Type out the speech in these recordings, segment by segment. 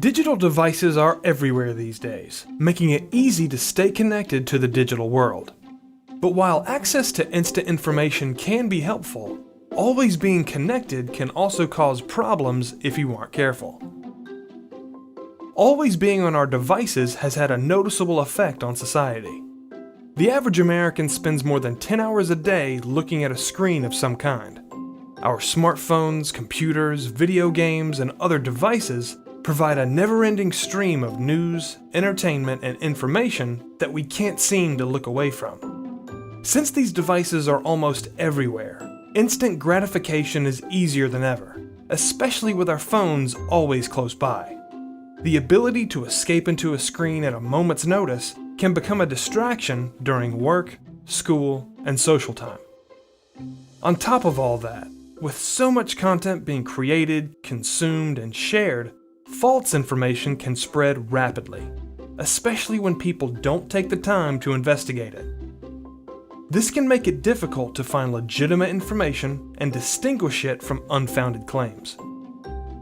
Digital devices are everywhere these days, making it easy to stay connected to the digital world. But while access to instant information can be helpful, always being connected can also cause problems if you aren't careful. Always being on our devices has had a noticeable effect on society. The average American spends more than 10 hours a day looking at a screen of some kind. Our smartphones, computers, video games, and other devices provide a never-ending stream of news, entertainment, and information that we can't seem to look away from. Since these devices are almost everywhere, instant gratification is easier than ever, especially with our phones always close by. The ability to escape into a screen at a moment's notice can become a distraction during work, school, and social time. On top of all that, with so much content being created, consumed, and shared, false information can spread rapidly, especially when people don't take the time to investigate it. This can make it difficult to find legitimate information and distinguish it from unfounded claims.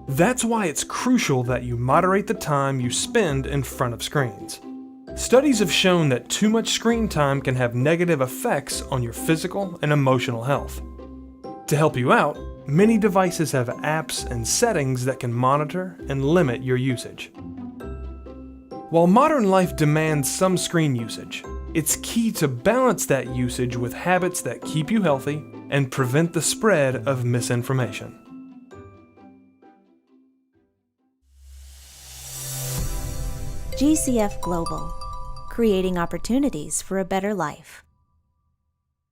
That's why it's crucial that you moderate the time you spend in front of screens. Studies have shown that too much screen time can have negative effects on your physical and emotional health. To help you out, many devices have apps and settings that can monitor and limit your usage. While modern life demands some screen usage, it's key to balance that usage with habits that keep you healthy and prevent the spread of misinformation. GCF Global, creating opportunities for a better life.